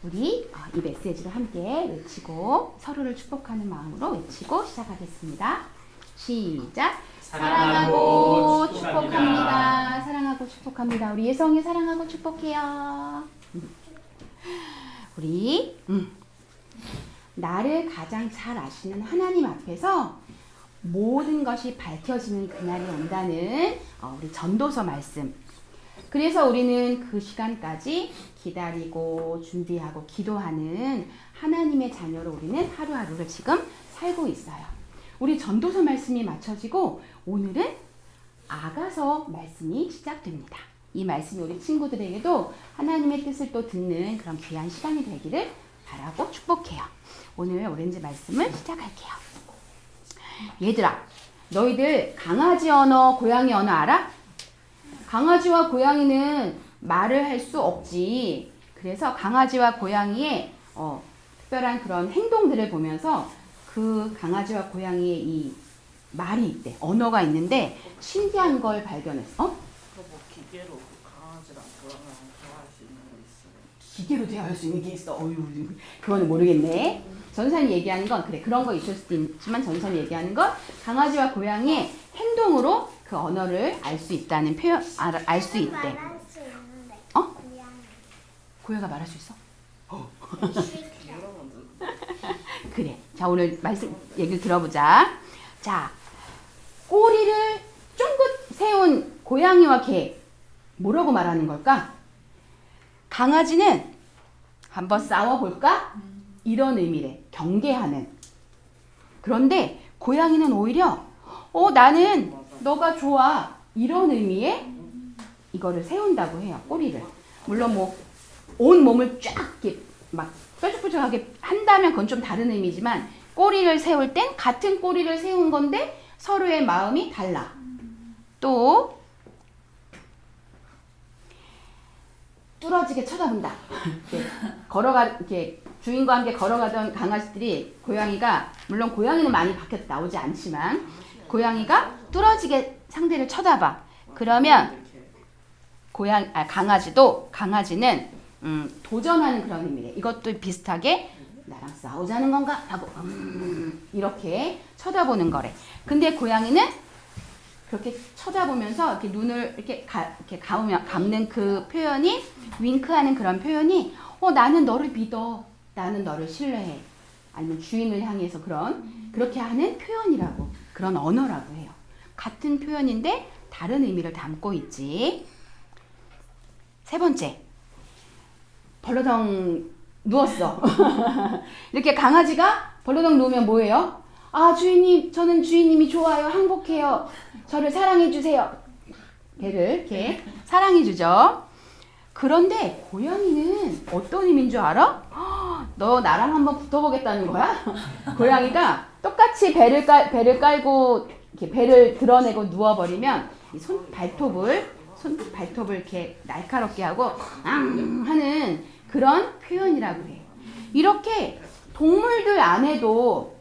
우리 이 메시지를 함께 외치고 서로를 축복하는 마음으로 외치고 시작하겠습니다. 시작. 사랑하고 축복합니다. 사랑하고 축복합니다. 우리 예성이 사랑하고 축복해요. 우리 나를 가장 잘 아시는 하나님 앞에서 모든 것이 밝혀지는 그날이 온다는 우리 전도서 말씀. 그래서 우리는 그 시간까지 기다리고 준비하고 기도하는 하나님의 자녀로 우리는 하루하루를 지금 살고 있어요. 우리 전도서 말씀이 맞춰지고 오늘은 아가서 말씀이 시작됩니다. 이 말씀이 우리 친구들에게도 하나님의 뜻을 또 듣는 그런 귀한 시간이 되기를 바라고 축복해요. 오늘 오렌지 말씀을 시작할게요. 얘들아, 너희들 강아지 언어, 고양이 언어 알아? 강아지와 고양이는 말을 할 수 없지. 그래서 강아지와 고양이의 특별한 그런 행동들을 보면서 그 강아지와 고양이의 이 말이 있대. 언어가 있는데 신기한 걸 발견했어. 뭐 기계로 강아지랑 고양이랑 대화할 수 있는 거 있어요? 기계로 대화할 수 있는 게 있어. 어휴, 그거는 모르겠네. 전선이 얘기하는 건 그래, 그런 거 있을 수도 있지만 전선이 얘기하는 건 강아지와 고양이의 행동으로 그 언어를 알 수 있다는 표현, 알 수 있대. 말할 수 있는데. 고양이가 말할 수 있어? 여러분들 그래. 자, 오늘 말씀 얘기를 들어보자. 자, 꼬리를 쫑긋 세운 고양이와 개 뭐라고 말하는 걸까? 강아지는 한번 싸워볼까? 이런 의미래. 경계하는. 그런데 고양이는 오히려 나는 너가 좋아. 이런 의미의 이거를 세운다고 해요. 꼬리를. 물론 뭐 온 몸을 쫙 이렇게 막 뾰족뾰족하게 한다면 그건 좀 다른 의미지만 꼬리를 세울 땐 같은 꼬리를 세운 건데 서로의 마음이 달라. 또 뚫어지게 쳐다본다. 이렇게 주인과 함께 걸어가던 강아지들이 고양이가, 물론 고양이는 많이 밖에 나오지 않지만 고양이가 뚫어지게 상대를 쳐다봐. 그러면 강아지는 도전하는 그런 의미래. 이것도 비슷하게 나랑 싸우자는 건가 하고 이렇게 쳐다보는 거래. 근데 고양이는 그렇게 쳐다보면서 이렇게 눈을 이렇게 감는 그 표현이, 윙크하는 그런 표현이 나는 너를 믿어. 나는 너를 신뢰해. 아니면 주인을 향해서 그렇게 하는 표현이라고, 그런 언어라고 해요. 같은 표현인데 다른 의미를 담고 있지. 세 번째, 벌러덩 누웠어. 이렇게 강아지가 벌러덩 누우면 뭐예요? 아, 주인님, 저는 주인님이 좋아요. 행복해요. 저를 사랑해주세요. 걔를 이렇게 사랑해주죠. 그런데 고양이는 어떤 의미인 줄 알아? 너 나랑 한번 붙어보겠다는 거야? 고양이가 똑같이 배를 깔고 이렇게 배를 드러내고 누워버리면 이 발톱을 이렇게 날카롭게 하고 하는 그런 표현이라고 해요. 이렇게 동물들 안에도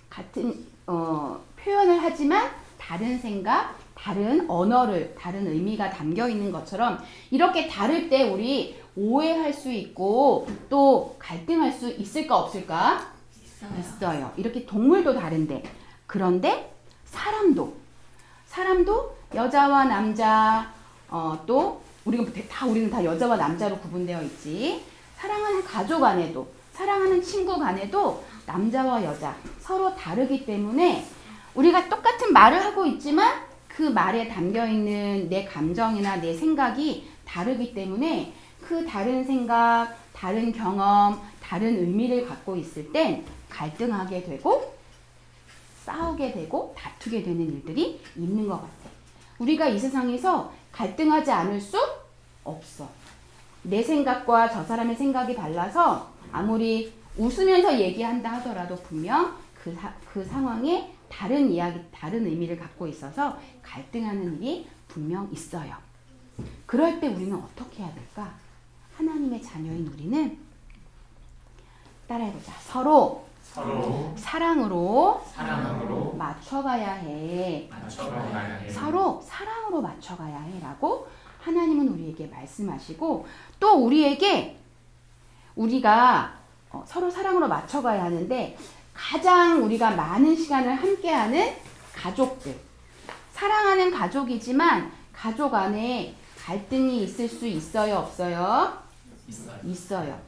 같은 표현을 하지만 다른 생각, 다른 언어를, 다른 의미가 담겨 있는 것처럼 이렇게 다를 때 우리 오해할 수 있고 또 갈등할 수 있을까 없을까? 있어요. 이렇게 동물도 다른데, 그런데 사람도 여자와 남자, 또 우리는 다 여자와 남자로 구분되어 있지. 사랑하는 가족 안에도, 사랑하는 친구 간에도 남자와 여자 서로 다르기 때문에 우리가 똑같은 말을 하고 있지만 그 말에 담겨있는 내 감정이나 내 생각이 다르기 때문에 그 다른 생각, 다른 경험, 다른 의미를 갖고 있을 땐 갈등하게 되고 싸우게 되고 다투게 되는 일들이 있는 것 같아. 우리가 이 세상에서 갈등하지 않을 수 없어. 내 생각과 저 사람의 생각이 달라서 아무리 웃으면서 얘기한다 하더라도 분명 그 상황에 다른 이야기, 다른 의미를 갖고 있어서 갈등하는 일이 분명 있어요. 그럴 때 우리는 어떻게 해야 될까? 하나님의 자녀인 우리는 따라해보자. 서로 사랑으로 맞춰가야 해. 서로 사랑으로 맞춰가야 해 라고 하나님은 우리에게 말씀하시고, 또 우리에게 우리가 서로 사랑으로 맞춰가야 하는데 가장 우리가 많은 시간을 함께하는 가족들. 사랑하는 가족이지만 가족 안에 갈등이 있을 수 있어요, 없어요? 있어요.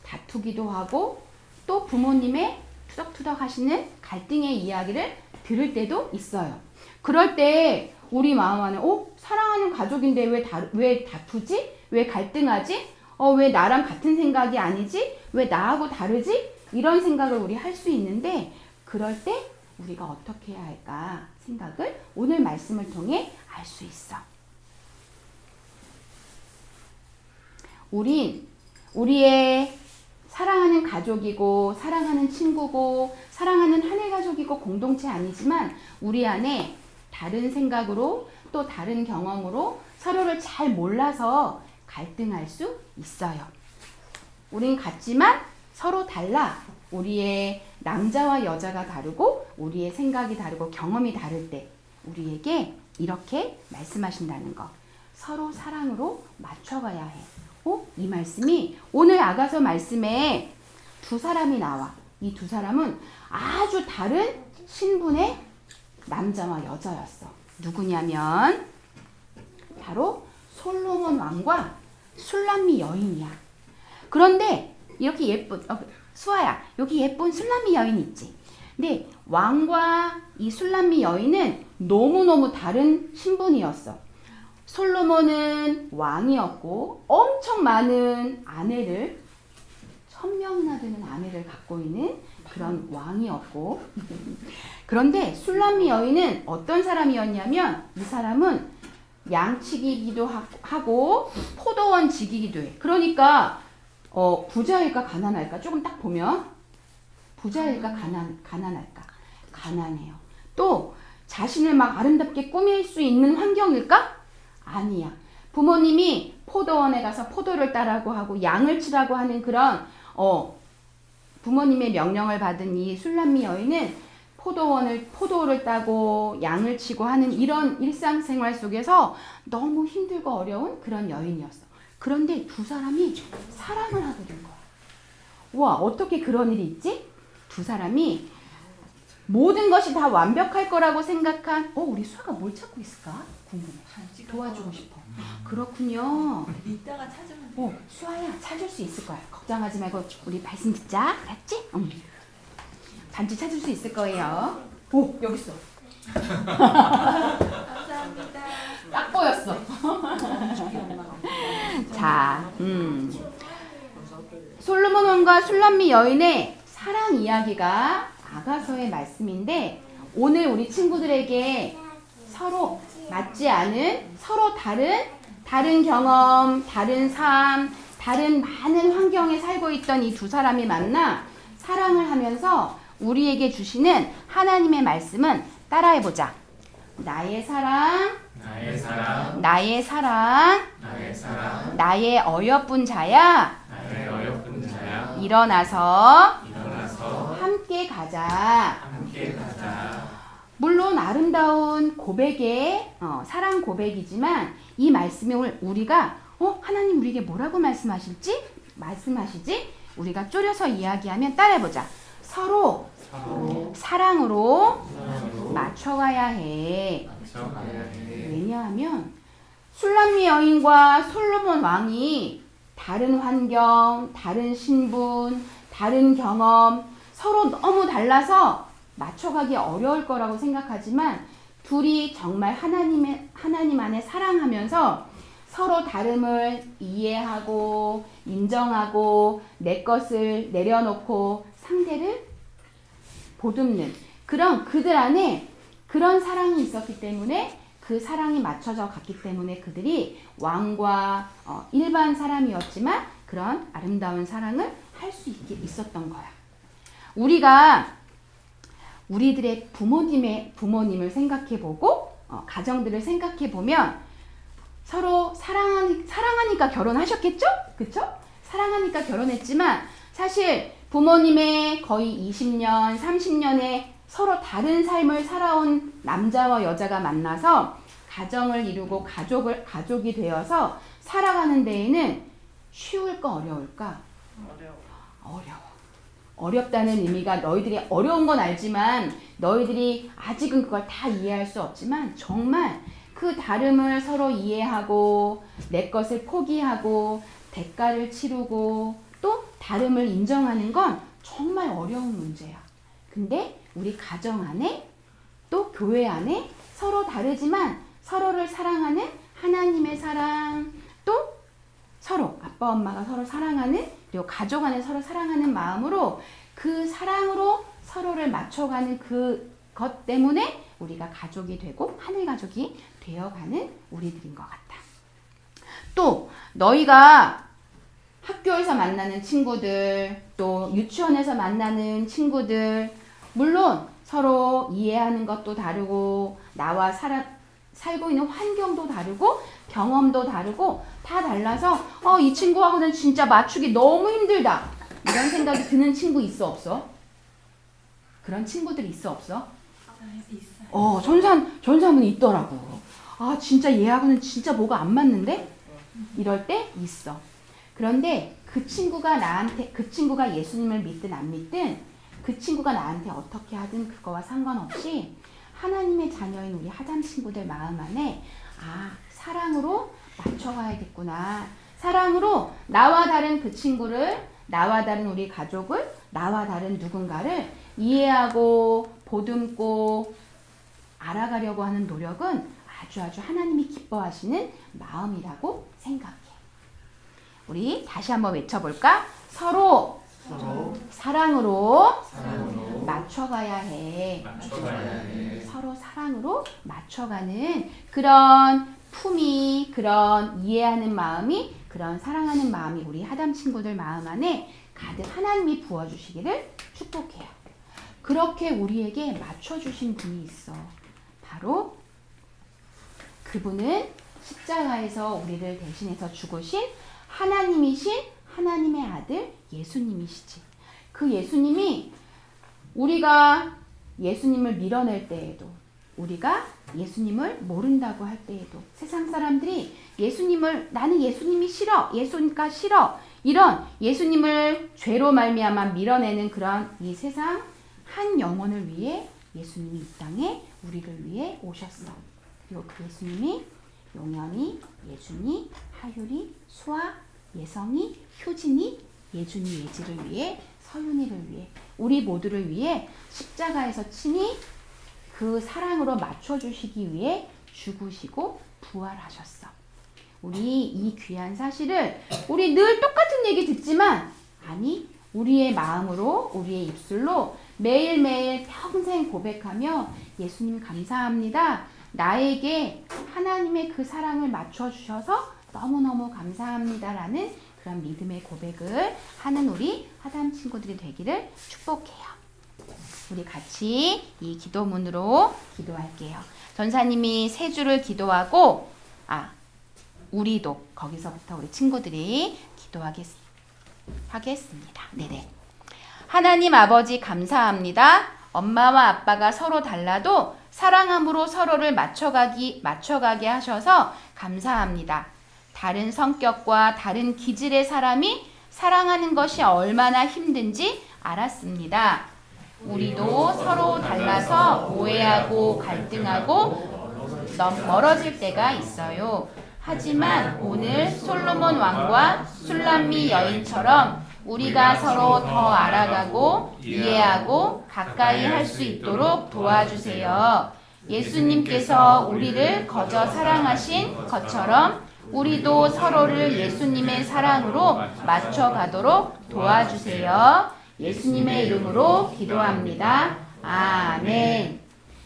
다투기도 하고 또 부모님의 투덕투덕 하시는 갈등의 이야기를 들을 때도 있어요. 그럴 때 우리 마음 안에 사랑하는 가족인데 왜 다투지? 왜 갈등하지? 왜 나랑 같은 생각이 아니지? 왜 나하고 다르지? 이런 생각을 우리 할 수 있는데 그럴 때 우리가 어떻게 해야 할까 생각을 오늘 말씀을 통해 알 수 있어. 우린 우리의 사랑하는 가족이고 사랑하는 친구고 사랑하는 하늘 가족이고 공동체 아니지만 우리 안에 다른 생각으로 또 다른 경험으로 서로를 잘 몰라서 갈등할 수 있어요. 우린 같지만 서로 달라. 우리의 남자와 여자가 다르고 우리의 생각이 다르고 경험이 다를 때 우리에게 이렇게 말씀하신다는 거. 서로 사랑으로 맞춰가야 해. 이 말씀이 오늘 아가서 말씀에 두 사람이 나와. 이 두 사람은 아주 다른 신분의 남자와 여자였어. 누구냐면 바로 솔로몬 왕과 술람미 여인이야. 그런데 이렇게 예쁜 수아야, 여기 예쁜 술람미 여인 있지? 근데 왕과 이 술람미 여인은 너무너무 다른 신분이었어. 솔로몬은 왕이었고 엄청 많은 아내를 1000명이나 되는 아내를 갖고 있는 그런 왕이었고 그런데 술람미 여인은 어떤 사람이었냐면 이 사람은 양치기기도 하고 포도원 지기기도 해. 그러니까 부자일까 가난할까? 조금 딱 보면 부자일까 가난할까? 가난해요. 또 자신을 막 아름답게 꾸밀 수 있는 환경일까? 아니야. 부모님이 포도원에 가서 포도를 따라고 하고 양을 치라고 하는 그런 부모님의 명령을 받은 이 술람미 여인은 포도를 따고 양을 치고 하는 이런 일상생활 속에서 너무 힘들고 어려운 그런 여인이었어. 그런데 두 사람이 사랑을 하게 된 거야. 와, 어떻게 그런 일이 있지? 두 사람이 모든 것이 다 완벽할 거라고 생각한 우리 수아가 뭘 찾고 있을까? 궁금해. 도와주고 싶어. 그렇군요. 이따가 찾으면 돼. 수아야, 찾을 수 있을 거야. 걱정하지 말고 우리 말씀 듣자. 알았지? 반지 찾을 수 있을 거예요. 여기 있어. 감사합니다. 딱 보였어. 자, 솔로몬 왕과 술람미 여인의 사랑 이야기가 아가서의 말씀인데 오늘 우리 친구들에게 서로 맞지 않은 서로 다른 경험, 다른 삶, 다른 많은 환경에 살고 있던 이 두 사람이 만나 사랑을 하면서 우리에게 주시는 하나님의 말씀은 따라해보자. 나의 사랑, 나의 사랑, 나의 사랑, 나의 사랑, 나의 어여쁜 자야, 나의 어여쁜 자야, 일어나서 함께 가자. 물론 아름다운 고백의 사랑 고백이지만 이 말씀을 우리가 하나님 우리에게 뭐라고 말씀하시지? 우리가 줄여서 이야기하면 따라해보자. 서로 사랑으로 맞춰가야 해. 왜냐하면 술람미 여인과 솔로몬 왕이 다른 환경, 다른 신분, 다른 경험, 서로 너무 달라서 맞춰가기 어려울 거라고 생각하지만 둘이 정말 하나님 안에 사랑하면서 서로 다름을 이해하고 인정하고 내 것을 내려놓고 상대를 보듬는 그런 그들 안에 그런 사랑이 있었기 때문에 그 사랑이 맞춰져 갔기 때문에 그들이 왕과 일반 사람이었지만 그런 아름다운 사랑을 할 수 있었던 거야. 우리가 우리들의 부모님을 생각해보고 가정들을 생각해보면 서로 사랑하니까 결혼하셨겠죠? 그쵸? 사랑하니까 결혼했지만 사실 부모님의 거의 20년, 30년의 서로 다른 삶을 살아온 남자와 여자가 만나서 가정을 이루고 가족이 되어서 살아가는 데에는 쉬울까 어려울까? 어려워. 어렵다는 의미가 너희들이 어려운 건 알지만 너희들이 아직은 그걸 다 이해할 수 없지만 정말 그 다름을 서로 이해하고 내 것을 포기하고 대가를 치르고 또 다름을 인정하는 건 정말 어려운 문제야. 근데 우리 가정 안에 또 교회 안에 서로 다르지만 서로를 사랑하는 하나님의 사랑, 또 서로 아빠 엄마가 서로 사랑하는, 그리고 가족 안에 서로 사랑하는 마음으로 그 사랑으로 서로를 맞춰가는 그것 때문에 우리가 가족이 되고 하늘 가족이 되어가는 우리들인 것 같다. 또 너희가 학교에서 만나는 친구들, 또 유치원에서 만나는 친구들, 물론 서로 이해하는 것도 다르고 나와 살고 있는 환경도 다르고 경험도 다르고 다 달라서 이 친구하고는 진짜 맞추기 너무 힘들다 이런 생각이 드는 친구 있어 없어? 그런 친구들이 있어 없어? 있어요. 전사분이 있더라고. 진짜 얘하고는 진짜 뭐가 안 맞는데? 이럴 때 있어. 그런데 그 친구가 예수님을 믿든 안 믿든 그 친구가 나한테 어떻게 하든 그거와 상관없이 하나님의 자녀인 우리 하담 친구들 마음 안에 사랑으로 맞춰가야겠구나. 사랑으로 나와 다른 그 친구를, 나와 다른 우리 가족을, 나와 다른 누군가를 이해하고 보듬고 알아가려고 하는 노력은 아주 하나님이 기뻐하시는 마음이라고 생각해. 우리 다시 한번 외쳐볼까? 서로 사랑으로 맞춰가야 해. 서로 사랑으로 맞춰가는 그런 품이, 그런 이해하는 마음이, 그런 사랑하는 마음이 우리 하담 친구들 마음 안에 가득 하나님이 부어주시기를 축복해요. 그렇게 우리에게 맞춰주신 분이 있어. 바로 그분은 십자가에서 우리를 대신해서 죽으신 하나님이신 하나님의 아들 예수님이시지. 그 예수님이 우리가 예수님을 밀어낼 때에도, 우리가 예수님을 모른다고 할 때에도, 세상 사람들이 나는 예수님이 싫어, 예수니까 싫어, 이런 예수님을 죄로 말미암아 밀어내는 그런 이 세상 한 영혼을 위해 예수님이 이 땅에 우리를 위해 오셨어. 그리고 그 예수님이 용현이, 예준이, 하율이, 수아, 예성이, 효진이, 예준이, 예지를 위해, 서윤이를 위해, 우리 모두를 위해 십자가에서 친히 그 사랑으로 맞춰주시기 위해 죽으시고 부활하셨어. 우리 이 귀한 사실을 우리 늘 똑같은 얘기 듣지만 우리의 마음으로, 우리의 입술로 매일매일 평생 고백하며 예수님 감사합니다. 나에게 하나님의 그 사랑을 맞춰주셔서 너무너무 감사합니다라는 그런 믿음의 고백을 하는 우리 하담 친구들이 되기를 축복해요. 우리 같이 이 기도문으로 기도할게요. 전사님이 세 주를 기도하고 우리도 거기서부터 우리 친구들이 기도하겠습니다. 네네. 하나님 아버지 감사합니다. 엄마와 아빠가 서로 달라도 사랑함으로 서로를 맞춰가게 하셔서 감사합니다. 다른 성격과 다른 기질의 사람이 사랑하는 것이 얼마나 힘든지 알았습니다. 우리도 서로 달라서 오해하고 갈등하고 멀어질 때가 있어요. 하지만 오늘 솔로몬 왕과 술람미 여인처럼 우리가 서로 더 알아가고 이해하고 가까이 할 수 있도록 도와주세요. 예수님께서 우리를 거저 사랑하신 것처럼 우리도 서로를 예수님의 사랑으로 맞춰가도록 도와주세요. 예수님의 이름으로 기도합니다. 아멘.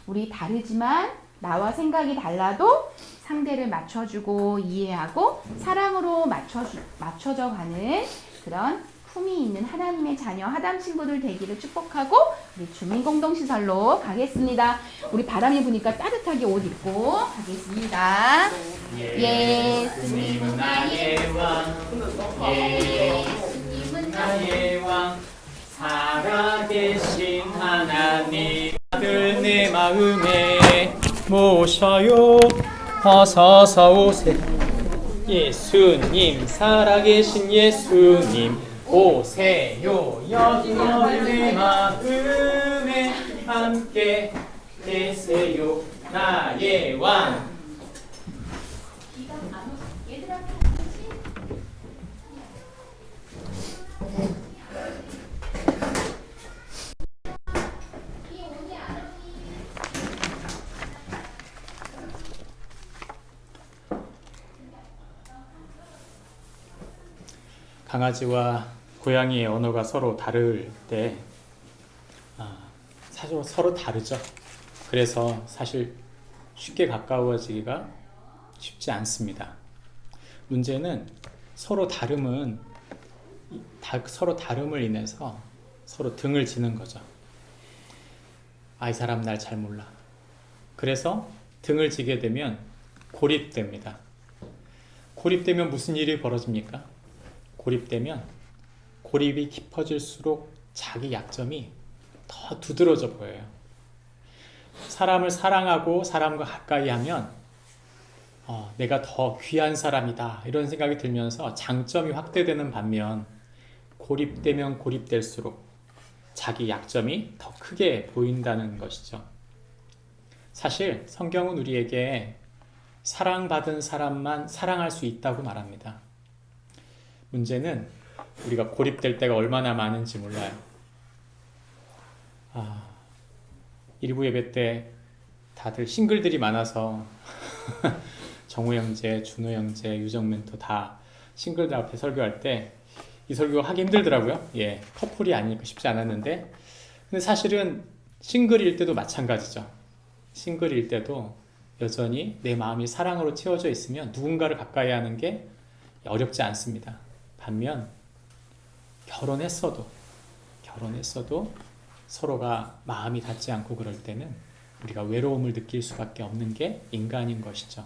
우리 다르지만 나와 생각이 달라도 상대를 맞춰주고 이해하고 사랑으로 맞춰져 가는 그런 품이 있는 하나님의 자녀 하담 친구들 되기를 축복하고 우리 주민공동시설로 가겠습니다. 우리 바람이 부니까 따뜻하게 옷 입고 가겠습니다. 예수님은 나의 왕, 예수님은 나의 왕, 살아계신 하나님 아들 내 마음에 모셔요. 어서서 오세요. 예수님, 살아계신 예수님, 오세요 여기 너희의 마음에 함께 계세요 나의 왕. 강아지와 고양이의 언어가 서로 다를 때 사실 서로 다르죠. 그래서 사실 쉽게 가까워지기가 쉽지 않습니다. 문제는 서로 다름을 인해서 서로 등을 지는 거죠. 이 사람 날 잘 몰라. 그래서 등을 지게 되면 고립됩니다. 고립되면 무슨 일이 벌어집니까? 고립되면 고립이 깊어질수록 자기 약점이 더 두드러져 보여요. 사람을 사랑하고 사람과 가까이 하면 내가 더 귀한 사람이다 이런 생각이 들면서 장점이 확대되는 반면 고립되면 고립될수록 자기 약점이 더 크게 보인다는 것이죠. 사실 성경은 우리에게 사랑받은 사람만 사랑할 수 있다고 말합니다. 문제는 우리가 고립될 때가 얼마나 많은지 몰라요. 일부 예배 때 다들 싱글들이 많아서 정우 형제, 준호 형제, 유정 멘토 다 싱글들 앞에 설교할 때 이 설교 하기 힘들더라고요. 예, 커플이 아니니까 쉽지 않았는데, 근데 사실은 싱글일 때도 마찬가지죠. 싱글일 때도 여전히 내 마음이 사랑으로 채워져 있으면 누군가를 가까이 하는 게 어렵지 않습니다. 반면 결혼했어도 서로가 마음이 닿지 않고 그럴 때는 우리가 외로움을 느낄 수밖에 없는 게 인간인 것이죠.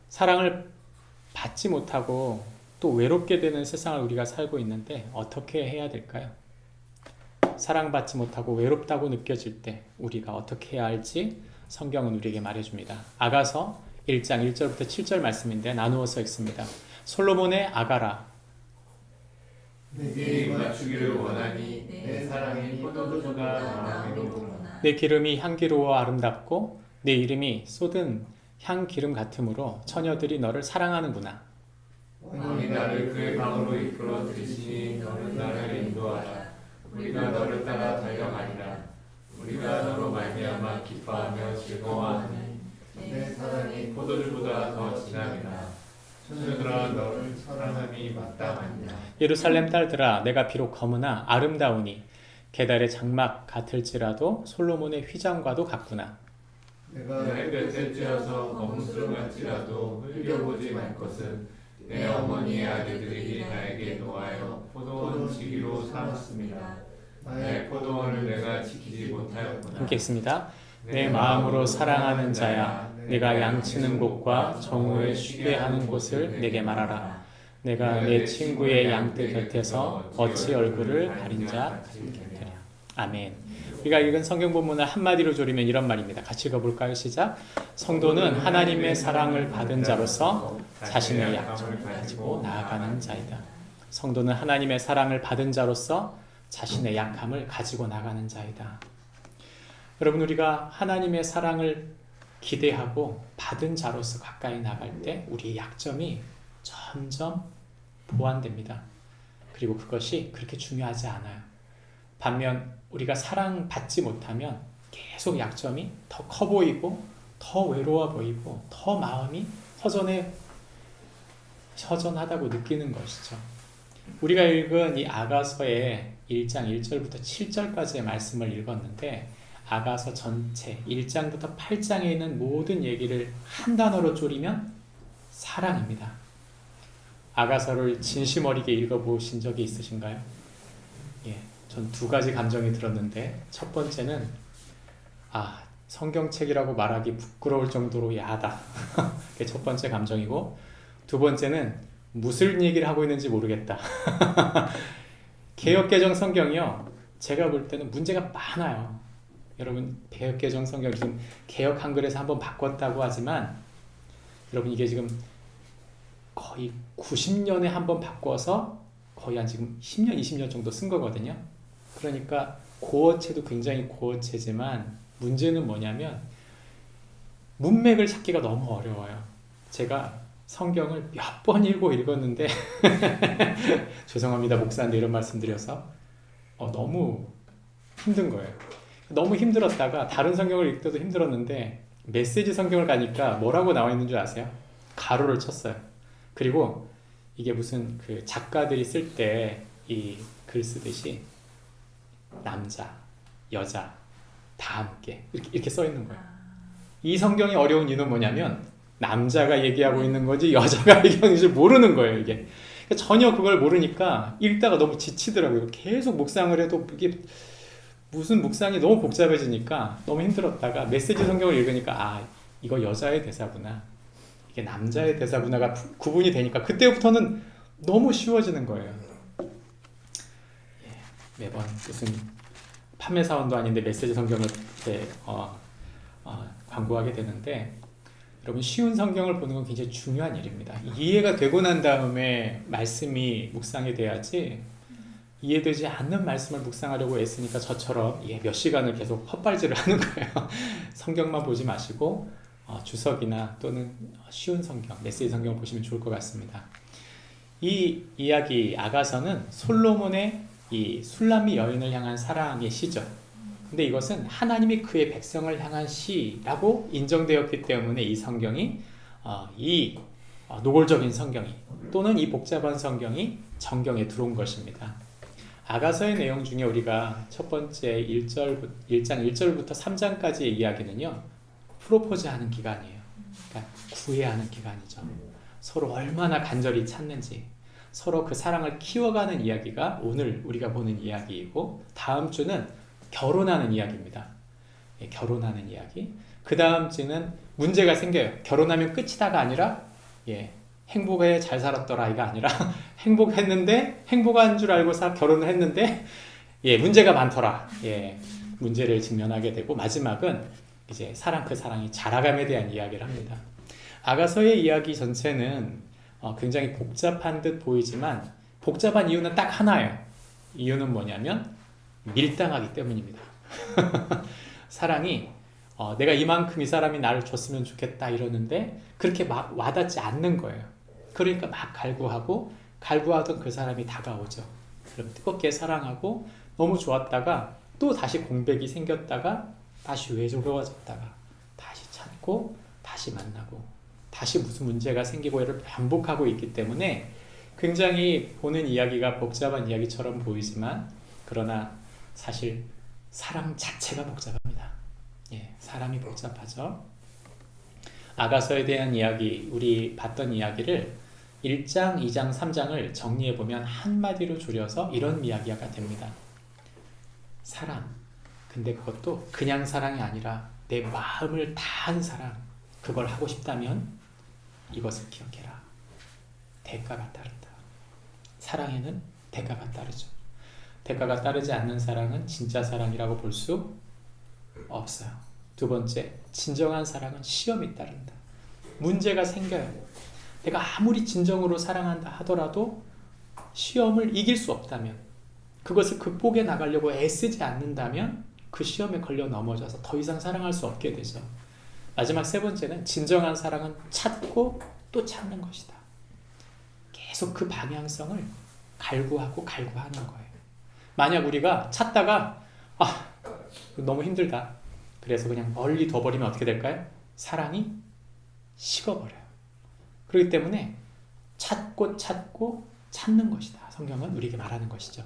사랑을 받지 못하고 또 외롭게 되는 세상을 우리가 살고 있는데 어떻게 해야 될까요? 사랑받지 못하고 외롭다고 느껴질 때 우리가 어떻게 해야 할지 성경은 우리에게 말해줍니다. 아가서 1장 1절부터 7절 말씀인데 나누어서 읽습니다. 솔로몬의 아가라, 내게 맞추기를 원하니 내 사랑이 포도주가 마음이로구나. 내 기름이 향기로워 아름답고 내 이름이 쏟은 향기름 같으므로 처녀들이 너를 사랑하는구나. 왕이 나를 그의 방으로 이끌어 드시니 너는 나를 인도하라. 우리가 너를 따라 달려가리라. 우리가 너로 말미암아 기뻐하며 즐거워하니 내 사랑이 포도주보다 더 진함이라. 처녀들아 너를 사랑함이 마땅하니라. 예루살렘 딸들아, 내가 비록 검으나 아름다우니 게달의 장막 같을지라도 솔로몬의 휘장과도 같구나. 내가 햇볕에 쬐어서 거무스름할지라도 흘려보지 말 것은 내 어머니의 아들들이 나에게 놓아여 포도원 지기로 삼았습니다. 나의 포도원을 내가 지키지 못하였구나. 함께 읽습니다. 내 마음으로 사랑하는 자야, 내가 양치는 곳과 정오에 쉬게 하는 곳을 내게 말하라. 내가 내 친구의 양떼 곁에서 어찌 얼굴을 가린 자 같으랴. 아멘. 우리가 읽은 성경 본문을 한마디로 조리면 이런 말입니다. 같이 읽어볼까요? 시작. 성도는 하나님의 사랑을 받은 자로서 자신의 약점을 가지고 나아가는 자이다. 성도는 하나님의 사랑을 받은 자로서 자신의 약함을 가지고 나가는 자이다. 여러분, 우리가 하나님의 사랑을 기대하고 받은 자로서 가까이 나갈 때 우리의 약점이 점점 보완됩니다. 그리고 그것이 그렇게 중요하지 않아요. 반면 우리가 사랑받지 못하면 계속 약점이 더 커 보이고 더 외로워 보이고 더 마음이 허전하다고 느끼는 것이죠. 우리가 읽은 이 아가서의 1장 1절부터 7절까지의 말씀을 읽었는데 아가서 전체 1장부터 8장에 있는 모든 얘기를 한 단어로 쪼리면 사랑입니다. 아가서를 진심 어리게 읽어보신 적이 있으신가요? 예, 전 두 가지 감정이 들었는데 첫 번째는 성경책이라고 말하기 부끄러울 정도로 야하다. 그게 첫 번째 감정이고, 두 번째는 무슨 얘기를 하고 있는지 모르겠다. 개역개정 성경이요, 제가 볼 때는 문제가 많아요. 여러분, 개역개정 성경 지금 개역 한글에서 한번 바꿨다고 하지만 여러분, 이게 지금 거의 90년에 한 번 바꿔서 거의 한 지금 10년, 20년 정도 쓴 거거든요. 그러니까 고어체도 굉장히 고어체지만 문제는 뭐냐면 문맥을 찾기가 너무 어려워요. 제가 성경을 몇 번 읽었는데 죄송합니다 목사인데 이런 말씀 드려서 너무 힘든 거예요. 너무 힘들었다가 다른 성경을 읽어도 힘들었는데 메시지 성경을 가니까 뭐라고 나와 있는 줄 아세요? 가로를 쳤어요. 그리고 이게 무슨 그 작가들이 쓸 때 이 글 쓰듯이 남자, 여자 다 함께 이렇게 써 있는 거예요. 이 성경이 어려운 이유는 뭐냐면 남자가 얘기하고 있는 거지 여자가 얘기하는지 모르는 거예요. 이게 전혀 그걸 모르니까 읽다가 너무 지치더라고요. 계속 묵상을 해도 이게 무슨 묵상이 너무 복잡해지니까 너무 힘들었다가 메시지 성경을 읽으니까 이거 여자의 대사구나, 이게 남자의 대사구나가 구분이 되니까 그때부터는 너무 쉬워지는 거예요. 매번 무슨 판매 사원도 아닌데 메시지 성경을 광고하게 되는데 여러분 쉬운 성경을 보는 건 굉장히 중요한 일입니다. 이해가 되고 난 다음에 말씀이 묵상이 돼야지 이해되지 않는 말씀을 묵상하려고 애쓰니까 저처럼 몇 시간을 계속 헛발질을 하는 거예요. 성경만 보지 마시고 주석이나 또는 쉬운 성경, 메시지 성경을 보시면 좋을 것 같습니다. 이 이야기 아가서는 솔로몬의 이 술람미 여인을 향한 사랑의 시죠. 근데 이것은 하나님이 그의 백성을 향한 시라고 인정되었기 때문에 이 성경이 이 노골적인 성경이 또는 이 복잡한 성경이 정경에 들어온 것입니다. 아가서의 내용 중에 우리가 첫 번째 1장 1절부터 3장까지의 이야기는요, 프로포즈하는 기간이에요. 그러니까 구애하는 기간이죠. 서로 얼마나 간절히 찾는지, 서로 그 사랑을 키워가는 이야기가 오늘 우리가 보는 이야기이고, 다음 주는 결혼하는 이야기입니다. 결혼하는 이야기. 그 다음 주는 문제가 생겨요. 결혼하면 끝이다가 아니라 행복해 잘 살았더라가 아니라 행복했는데 행복한 줄 알고 결혼을 했는데 문제가 많더라. 문제를 직면하게 되고 마지막은 이제 그 사랑이 자라감에 대한 이야기를 합니다. 아가서의 이야기 전체는 굉장히 복잡한 듯 보이지만 복잡한 이유는 딱 하나예요. 이유는 뭐냐면 밀당하기 때문입니다. 사랑이 내가 이만큼 이 사람이 나를 줬으면 좋겠다 이러는데 그렇게 막 와닿지 않는 거예요. 그러니까 막 갈구하던 그 사람이 다가오죠. 그럼 뜨겁게 사랑하고 너무 좋았다가 또 다시 공백이 생겼다가 다시 외로워졌다가 다시 찾고 다시 만나고 다시 무슨 문제가 생기고 이를 반복하고 있기 때문에 굉장히 보는 이야기가 복잡한 이야기처럼 보이지만 그러나 사실 사랑 자체가 복잡합니다. 사람이 복잡하죠. 아가서에 대한 이야기, 우리 봤던 이야기를 1장, 2장, 3장을 정리해보면 한마디로 줄여서 이런 이야기가 됩니다. 사랑. 근데 그것도 그냥 사랑이 아니라 내 마음을 다한 사랑. 그걸 하고 싶다면 이것을 기억해라. 대가가 따른다. 사랑에는 대가가 따르죠. 대가가 따르지 않는 사랑은 진짜 사랑이라고 볼 수 없어요. 두 번째, 진정한 사랑은 시험이 따른다. 문제가 생겨요. 내가 아무리 진정으로 사랑한다 하더라도 시험을 이길 수 없다면, 그것을 극복해 나가려고 애쓰지 않는다면 그 시험에 걸려 넘어져서 더 이상 사랑할 수 없게 되죠. 마지막 세 번째는 진정한 사랑은 찾고 또 찾는 것이다. 계속 그 방향성을 갈구하는 거예요. 만약 우리가 찾다가 너무 힘들다. 그래서 그냥 멀리 둬버리면 어떻게 될까요? 사랑이 식어버려요. 그렇기 때문에 찾고 찾는 것이다. 성경은 우리에게 말하는 것이죠.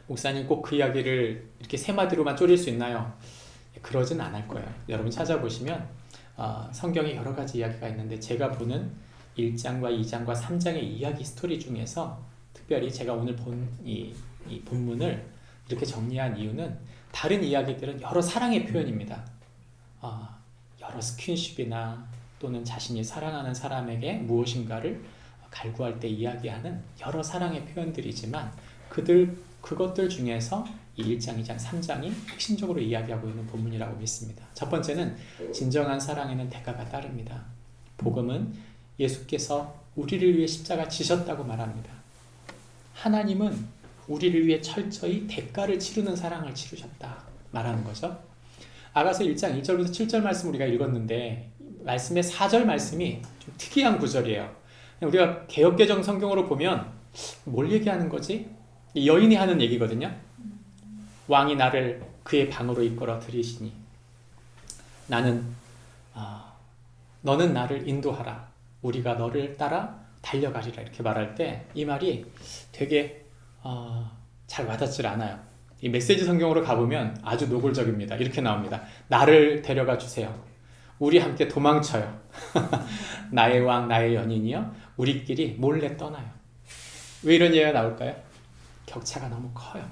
목사님 꼭 그 이야기를 이렇게 세 마디로만 쪼릴 수 있나요? 그러진 않을 거예요. 여러분 찾아보시면 성경에 여러 가지 이야기가 있는데 제가 보는 1장과 2장과 3장의 이야기 스토리 중에서 특별히 제가 오늘 본 이 본문을 이렇게 정리한 이유는 다른 이야기들은 여러 사랑의 표현입니다. 여러 스킨십이나 또는 자신이 사랑하는 사람에게 무엇인가를 갈구할 때 이야기하는 여러 사랑의 표현들이지만 그것들 중에서 이 1장, 2장, 3장이 핵심적으로 이야기하고 있는 본문이라고 믿습니다. 첫 번째는 진정한 사랑에는 대가가 따릅니다. 복음은 예수께서 우리를 위해 십자가 지셨다고 말합니다. 하나님은 우리를 위해 철저히 대가를 치르는 사랑을 치르셨다 말하는 거죠. 아가서 1장 1절부터 7절 말씀 우리가 읽었는데 말씀의 4절 말씀이 좀 특이한 구절이에요. 우리가 개역개정 성경으로 보면 뭘 얘기하는 거지? 이 여인이 하는 얘기거든요. 왕이 나를 그의 방으로 이끌어 들이시니 너는 나를 인도하라. 우리가 너를 따라 달려가리라. 이렇게 말할 때 이 말이 되게 잘 와닿질 않아요. 이 메시지 성경으로 가보면 아주 노골적입니다. 이렇게 나옵니다. 나를 데려가 주세요. 우리 함께 도망쳐요. 나의 왕, 나의 연인이요. 우리끼리 몰래 떠나요. 왜 이런 얘기가 나올까요? 격차가 너무 커요.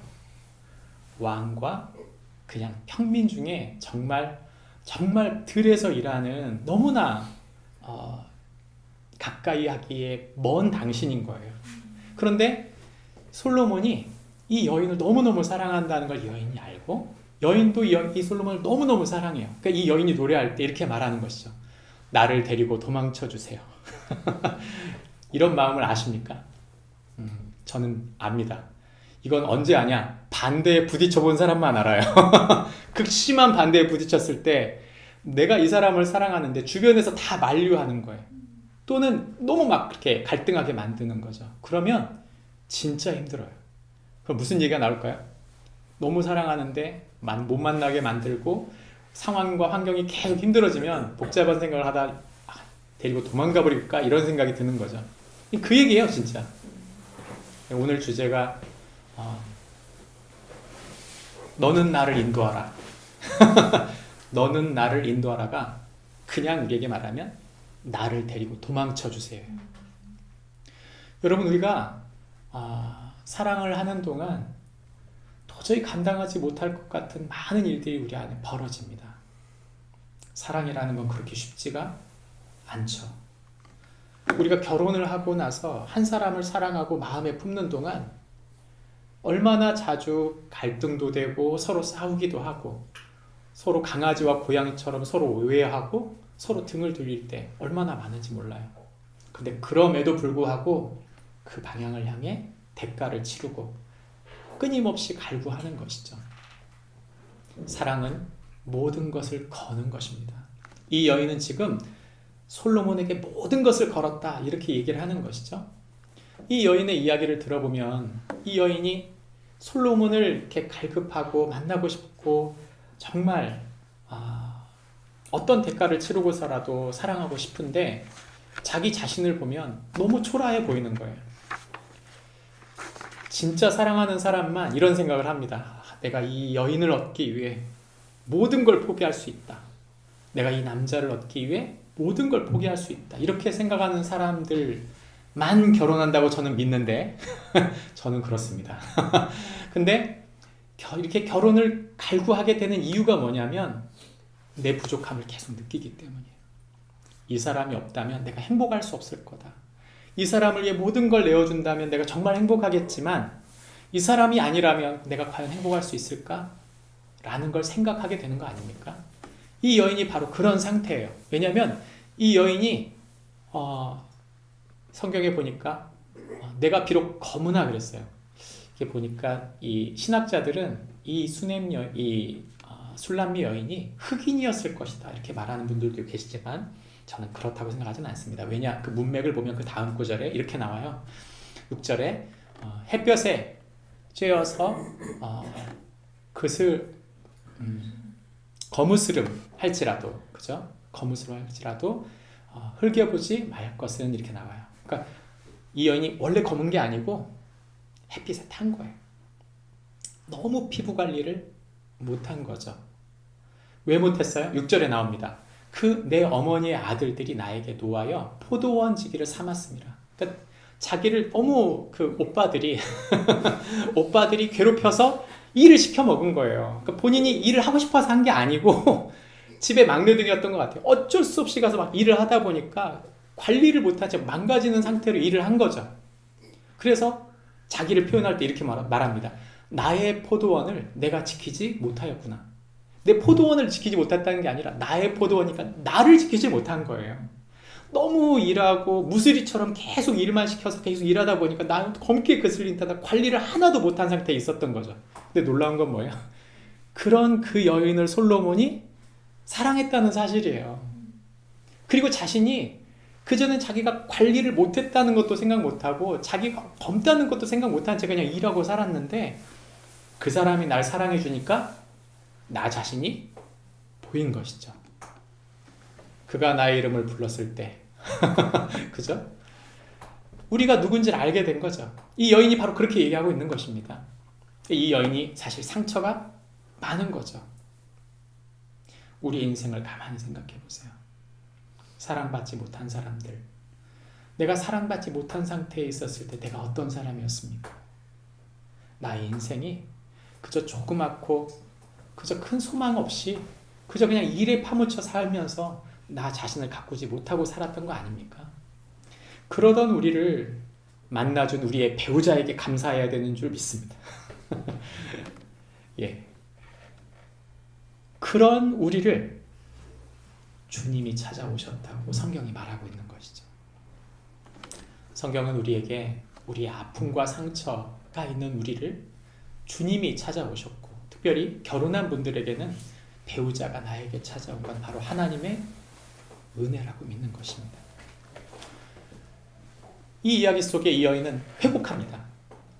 왕과 그냥 평민 중에 정말 들에서 일하는 너무나 가까이 하기에 먼 당신인 거예요. 그런데 솔로몬이 이 여인을 너무너무 사랑한다는 걸 이 여인이 알고 여인도 이 솔로몬을 너무너무 사랑해요. 그러니까 이 여인이 노래할 때 이렇게 말하는 것이죠. 나를 데리고 도망쳐 주세요. 이런 마음을 아십니까? 저는 압니다. 이건 언제 아냐? 반대에 부딪혀 본 사람만 알아요. 극심한 반대에 부딪혔을 때 내가 이 사람을 사랑하는데 주변에서 다 만류하는 거예요. 또는 너무 막 그렇게 갈등하게 만드는 거죠. 그러면 진짜 힘들어요. 그럼 무슨 얘기가 나올까요? 너무 사랑하는데 못 만나게 만들고 상황과 환경이 계속 힘들어지면 복잡한 생각을 하다 데리고 도망가 버릴까 이런 생각이 드는 거죠. 그 얘기예요, 진짜. 오늘 주제가 너는 나를 인도하라. 너는 나를 인도하라가 그냥 우리에게 말하면 나를 데리고 도망쳐 주세요. 여러분, 우리가 사랑을 하는 동안 도저히 감당하지 못할 것 같은 많은 일들이 우리 안에 벌어집니다. 사랑이라는 건 그렇게 쉽지가 않죠. 우리가 결혼을 하고 나서 한 사람을 사랑하고 마음에 품는 동안 얼마나 자주 갈등도 되고 서로 싸우기도 하고 서로 강아지와 고양이처럼 서로 오해하고 서로 등을 돌릴 때 얼마나 많은지 몰라요. 근데 그럼에도 불구하고 그 방향을 향해 대가를 치르고 끊임없이 갈구하는 것이죠. 사랑은 모든 것을 거는 것입니다. 이 여인은 지금 솔로몬에게 모든 것을 걸었다 이렇게 얘기를 하는 것이죠. 이 여인의 이야기를 들어보면 이 여인이 솔로몬을 이렇게 갈급하고 만나고 싶고 정말 어떤 대가를 치르고서라도 사랑하고 싶은데 자기 자신을 보면 너무 초라해 보이는 거예요. 진짜 사랑하는 사람만 이런 생각을 합니다. 내가 이 여인을 얻기 위해 모든 걸 포기할 수 있다. 내가 이 남자를 얻기 위해 모든 걸 포기할 수 있다. 이렇게 생각하는 사람들만 결혼한다고 저는 믿는데 저는 그렇습니다. 근데 이렇게 결혼을 갈구하게 되는 이유가 뭐냐면 내 부족함을 계속 느끼기 때문이에요. 이 사람이 없다면 내가 행복할 수 없을 거다. 이 사람을 위해 모든 걸 내어준다면 내가 정말 행복하겠지만 이 사람이 아니라면 내가 과연 행복할 수 있을까? 라는 걸 생각하게 되는 거 아닙니까? 이 여인이 바로 그런 상태예요. 왜냐하면 이 여인이 성경에 보니까 내가 비록 검으나 그랬어요. 이렇게 보니까 이 신학자들은 이 술람미 여인이 흑인이었을 것이다 이렇게 말하는 분들도 계시지만 저는 그렇다고 생각하지는 않습니다. 왜냐? 그 문맥을 보면 그 다음 구절에 이렇게 나와요. 6절에 햇볕에 쬐어서 거무스름 할지라도, 그죠? 거무스름 할지라도 흘겨보지 말 것은 이렇게 나와요. 그러니까 이 여인이 원래 검은 게 아니고 햇빛에 탄 거예요. 너무 피부 관리를 못한 거죠. 왜 못했어요? 6절에 나옵니다. 내 어머니의 아들들이 나에게 놓아여 포도원 지기를 삼았습니다. 그러니까 자기를 너무 오빠들이 괴롭혀서 일을 시켜 먹은 거예요. 그러니까 본인이 일을 하고 싶어서 한 게 아니고 집에 막내들이었던 것 같아요. 어쩔 수 없이 가서 막 일을 하다 보니까 관리를 못하지 망가지는 상태로 일을 한 거죠. 그래서 자기를 표현할 때 이렇게 말합니다. 나의 포도원을 내가 지키지 못하였구나. 내 포도원을 지키지 못했다는 게 아니라 나의 포도원이니까 나를 지키지 못한 거예요. 너무 일하고 무스리처럼 계속 일만 시켜서 계속 일하다 보니까 나는 검게 거슬린다. 관리를 하나도 못한 상태에 있었던 거죠. 근데 놀라운 건 뭐예요? 그런 그 여인을 솔로몬이 사랑했다는 사실이에요. 그리고 자신이 그전엔 자기가 관리를 못했다는 것도 생각 못하고 자기가 검다는 것도 생각 못한 채 그냥 일하고 살았는데 그 사람이 날 사랑해 주니까 나 자신이 보인 것이죠. 그가 나의 이름을 불렀을 때 그죠? 우리가 누군지를 알게 된 거죠. 이 여인이 바로 그렇게 얘기하고 있는 것입니다. 이 여인이 사실 상처가 많은 거죠. 우리 인생을 가만히 생각해 보세요. 사랑받지 못한 사람들. 내가 사랑받지 못한 상태에 있었을 때 내가 어떤 사람이었습니까? 나의 인생이 그저 조그맣고 그저 큰 소망 없이 그저 그냥 일에 파묻혀 살면서 나 자신을 가꾸지 못하고 살았던 거 아닙니까? 그러던 우리를 만나준 우리의 배우자에게 감사해야 되는 줄 믿습니다. 예. 그런 우리를 주님이 찾아오셨다고 성경이 말하고 있는 것이죠. 성경은 우리에게 우리의 아픔과 상처가 있는 우리를 주님이 찾아오셨고 특별히 결혼한 분들에게는 배우자가 나에게 찾아온 건 바로 하나님의 은혜라고 믿는 것입니다. 이 이야기 속에 이 여인은 회복합니다.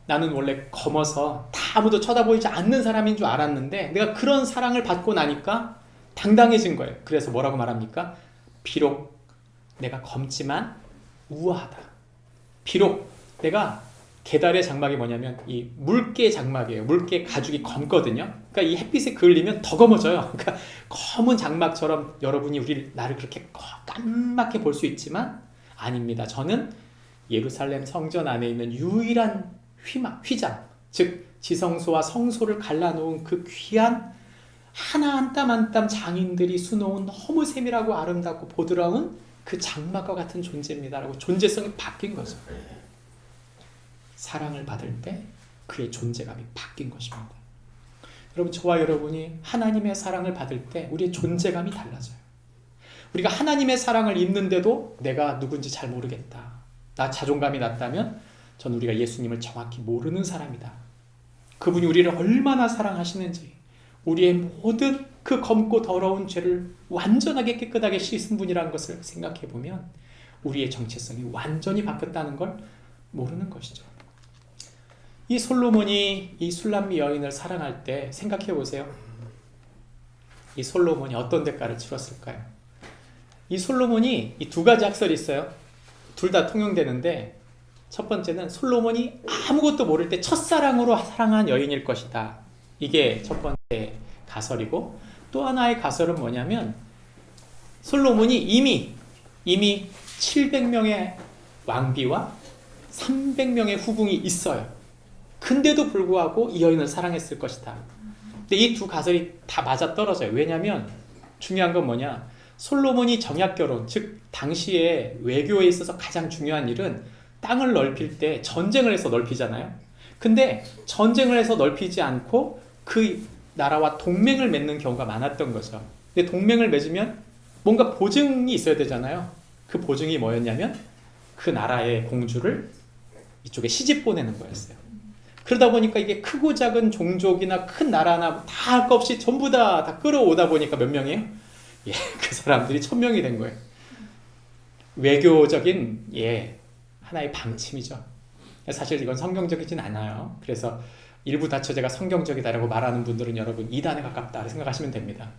나는 원래 검어서 다 아무도 쳐다보이지 않는 사람인 줄 알았는데 내가 그런 사랑을 받고 나니까 당당해진 거예요. 그래서 뭐라고 말합니까? 비록 내가 검지만 우아하다. 비록 내가 계달의 장막이 뭐냐면 이 물개 장막이에요. 물개 가죽이 검거든요. 그러니까 이 햇빛에 그을리면 더 검어져요. 그러니까 검은 장막처럼 여러분이 나를 그렇게 까맣게 볼 수 있지만 아닙니다. 저는 예루살렘 성전 안에 있는 유일한 휘장, 즉 지성소와 성소를 갈라놓은 그 귀한 하나 한 땀 한 땀 장인들이 수놓은 너무 세밀하고 아름답고 보드라운 그 장막과 같은 존재입니다라고 존재성이 바뀐 거죠. 사랑을 받을 때 그의 존재감이 바뀐 것입니다. 여러분, 저와 여러분이 하나님의 사랑을 받을 때 우리의 존재감이 달라져요. 우리가 하나님의 사랑을 입는데도 내가 누군지 잘 모르겠다. 나 자존감이 낮다면 전 우리가 예수님을 정확히 모르는 사람이다. 그분이 우리를 얼마나 사랑하시는지 우리의 모든 그 검고 더러운 죄를 완전하게 깨끗하게 씻은 분이라는 것을 생각해 보면 우리의 정체성이 완전히 바뀌었다는 걸 모르는 것이죠. 이 솔로몬이 이 술람미 여인을 사랑할 때 생각해 보세요. 이 솔로몬이 어떤 대가를 치렀을까요? 이 솔로몬이 이 두 가지 학설이 있어요. 둘 다 통용되는데 첫 번째는 솔로몬이 아무것도 모를 때 첫사랑으로 사랑한 여인일 것이다. 이게 첫 번째 가설이고, 또 하나의 가설은 뭐냐면 솔로몬이 이미 700명의 왕비와 300명의 후궁이 있어요. 근데도 불구하고 이 여인을 사랑했을 것이다. 근데 이 두 가설이 다 맞아떨어져요. 왜냐하면 중요한 건 뭐냐, 솔로몬이 정약결혼, 즉 당시에 외교에 있어서 가장 중요한 일은 땅을 넓힐 때 전쟁을 해서 넓히잖아요. 근데 전쟁을 해서 넓히지 않고 그 나라와 동맹을 맺는 경우가 많았던 거죠. 근데 동맹을 맺으면 뭔가 보증이 있어야 되잖아요. 그 보증이 뭐였냐면 그 나라의 공주를 이쪽에 시집 보내는 거였어요. 그러다 보니까 이게 크고 작은 종족이나 큰 나라나 다 할 것 없이 전부 다 끌어오다 보니까 몇 명이에요? 예, 그 사람들이 1000명이 된 거예요. 외교적인 하나의 방침이죠. 사실 이건 성경적이진 않아요. 그래서 일부 다처제가 성경적이다라고 말하는 분들은 여러분 이단에 가깝다고 생각하시면 됩니다.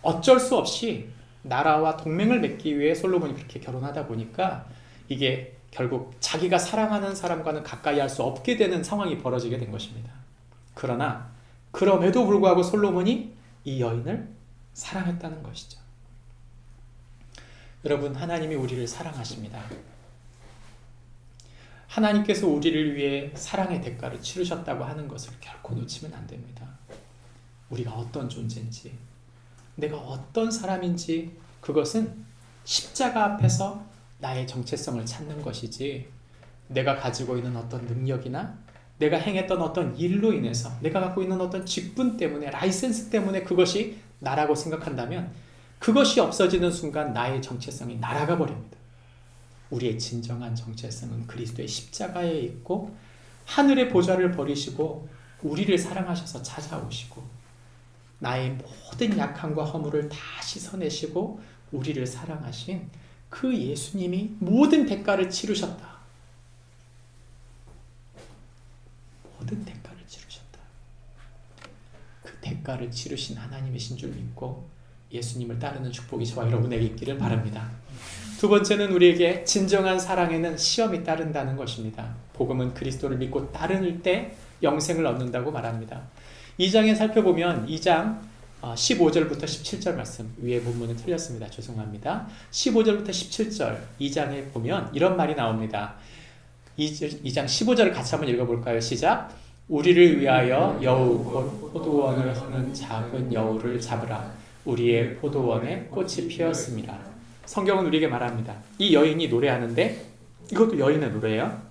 어쩔 수 없이 나라와 동맹을 맺기 위해 솔로몬이 그렇게 결혼하다 보니까 이게 결국 자기가 사랑하는 사람과는 가까이 할 수 없게 되는 상황이 벌어지게 된 것입니다. 그러나 그럼에도 불구하고 솔로몬이 이 여인을 사랑했다는 것이죠. 여러분, 하나님이 우리를 사랑하십니다. 하나님께서 우리를 위해 사랑의 대가를 치르셨다고 하는 것을 결코 놓치면 안 됩니다. 우리가 어떤 존재인지, 내가 어떤 사람인지, 그것은 십자가 앞에서 나의 정체성을 찾는 것이지, 내가 가지고 있는 어떤 능력이나 내가 행했던 어떤 일로 인해서 내가 갖고 있는 어떤 직분 때문에, 라이센스 때문에 그것이 나라고 생각한다면 그것이 없어지는 순간 나의 정체성이 날아가 버립니다. 우리의 진정한 정체성은 그리스도의 십자가에 있고 하늘의 보좌를 버리시고 우리를 사랑하셔서 찾아오시고 나의 모든 약함과 허물을 다 씻어내시고 우리를 사랑하신 그 예수님이 모든 대가를 치르셨다. 모든 대가를 치르셨다. 그 대가를 치르신 하나님이신 줄 믿고 예수님을 따르는 축복이 저와 여러분에게 있기를 바랍니다. 두 번째는 우리에게 진정한 사랑에는 시험이 따른다는 것입니다. 복음은 그리스도를 믿고 따를 때 영생을 얻는다고 말합니다. 2장에 살펴보면 2장 15절부터 17절 말씀, 위에 본문은 틀렸습니다. 죄송합니다. 15절부터 17절 2장에 보면 이런 말이 나옵니다. 2장 15절을 같이 한번 읽어볼까요? 시작. 우리를 위하여 여우 곧 포도원을 허는 작은 여우를 잡으라. 우리의 포도원에 꽃이 피었습니다. 성경은 우리에게 말합니다. 이 여인이 노래하는데 이것도 여인의 노래예요.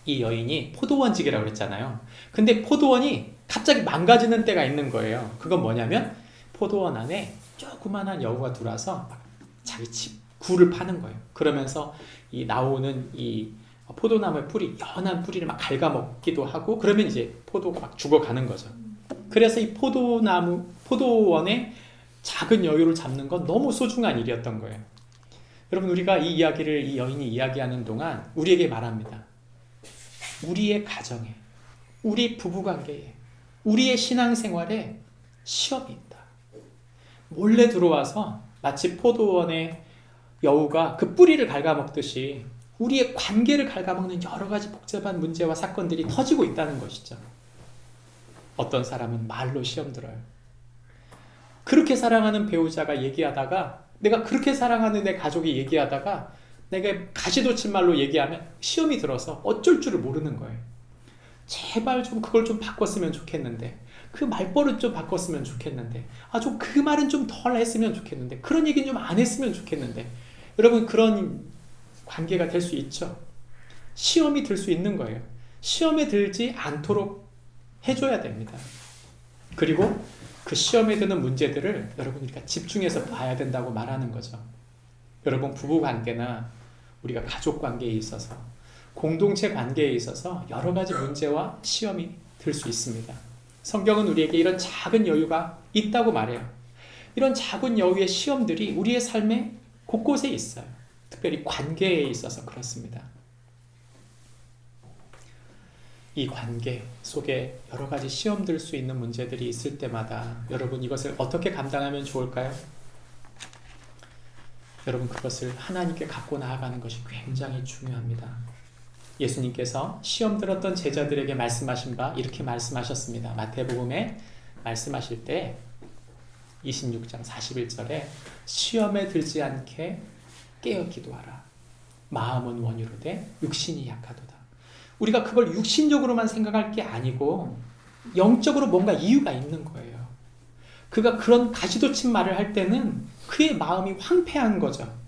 이 여인이 포도원지기라고 그랬잖아요. 근데 포도원이 갑자기 망가지는 때가 있는 거예요. 그건 뭐냐면 포도원 안에 조그만한 여우가 들어와서 자기 집 굴을 파는 거예요. 그러면서 이 나오는 이 포도나무의 뿌리, 연한 뿌리를 막 갉아먹기도 하고 그러면 이제 포도가 막 죽어가는 거죠. 그래서 이 포도원에 작은 여유를 잡는 건 너무 소중한 일이었던 거예요. 여러분, 우리가 이 이야기를 이 여인이 이야기하는 동안 우리에게 말합니다. 우리의 가정에, 우리 부부관계에, 우리의 신앙생활에 시험이 있다. 몰래 들어와서 마치 포도원의 여우가 그 뿌리를 갉아먹듯이 우리의 관계를 갉아먹는 여러 가지 복잡한 문제와 사건들이 터지고 있다는 것이죠. 어떤 사람은 말로 시험 들어요. 그렇게 사랑하는 배우자가 얘기하다가, 내가 그렇게 사랑하는 내 가족이 얘기하다가 내가 가시돋친 말로 얘기하면 시험이 들어서 어쩔 줄을 모르는 거예요. 제발 좀 그걸 좀 바꿨으면 좋겠는데, 그 말버릇 좀 바꿨으면 좋겠는데, 좀 그 말은 좀 덜 했으면 좋겠는데, 그런 얘기는 좀 안 했으면 좋겠는데. 여러분, 그런 관계가 될 수 있죠. 시험이 들 수 있는 거예요. 시험에 들지 않도록 해줘야 됩니다. 그리고 그 시험에 드는 문제들을 여러분 우리가 집중해서 봐야 된다고 말하는 거죠. 여러분, 부부 관계나 우리가 가족 관계에 있어서, 공동체 관계에 있어서 여러 가지 문제와 시험이 들 수 있습니다. 성경은 우리에게 이런 작은 여유가 있다고 말해요. 이런 작은 여유의 시험들이 우리의 삶에 곳곳에 있어요. 특별히 관계에 있어서 그렇습니다. 이 관계 속에 여러 가지 시험 들 수 있는 문제들이 있을 때마다 여러분, 이것을 어떻게 감당하면 좋을까요? 여러분, 그것을 하나님께 갖고 나아가는 것이 굉장히 중요합니다. 예수님께서 시험 들었던 제자들에게 말씀하신 바 이렇게 말씀하셨습니다. 마태복음에 말씀하실 때 26장 41절에 시험에 들지 않게 깨어 기도하라. 마음은 원유로되 육신이 약하도다. 우리가 그걸 육신적으로만 생각할 게 아니고 영적으로 뭔가 이유가 있는 거예요. 그가 그런 가시돋친 말을 할 때는 그의 마음이 황폐한 거죠.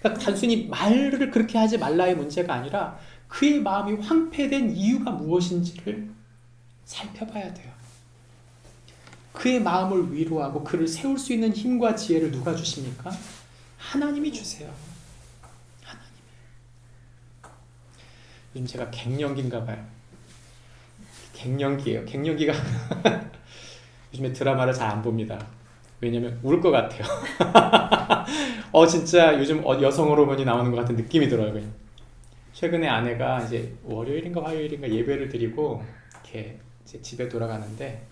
그러니까 단순히 말을 그렇게 하지 말라의 문제가 아니라 그의 마음이 황폐된 이유가 무엇인지를 살펴봐야 돼요. 그의 마음을 위로하고 그를 세울 수 있는 힘과 지혜를 누가 주십니까? 하나님이 주세요. 하나님이. 요즘 제가 갱년기인가 봐요. 갱년기예요. 갱년기가 요즘에 드라마를 잘 안 봅니다. 왜냐면 울 것 같아요. 진짜 요즘 여성 호르몬이 나오는 것 같은 느낌이 들어요. 그냥. 최근에 아내가 이제 월요일인가 화요일인가 예배를 드리고 이렇게 이제 집에 돌아가는데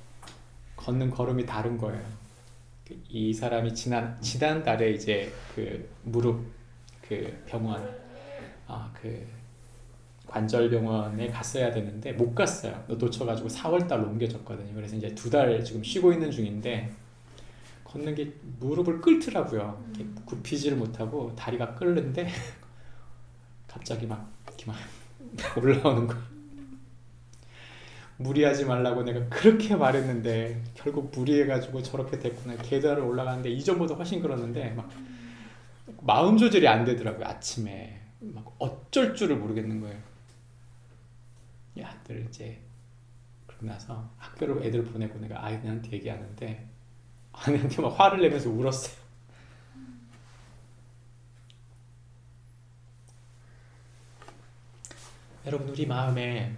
걷는 걸음이 다른 거예요. 이 사람이 지난달에 이제 그 무릎 그 병원 그 관절병원에 갔어야 되는데 못 갔어요. 놓쳐가지고 4월달로 옮겨졌거든요. 그래서 이제 2달 지금 쉬고 있는 중인데 걷는 게 무릎을 꿇더라고요. 굽히지를 못하고 다리가 끓는데 갑자기 막 이렇게 막 올라오는 거예요. 무리하지 말라고 내가 그렇게 말했는데 결국 무리해가지고 저렇게 됐구나. 계단을 올라가는데 이전보다 훨씬 그러는데 막 마음 조절이 안 되더라고요. 아침에 막 어쩔 줄을 모르겠는 거예요. 이 아들 이제 그러고 나서 학교로 애들 보내고 내가 아이한테 얘기하는데 아내한테 막 화를 내면서 울었어요. 여러분 우리 마음에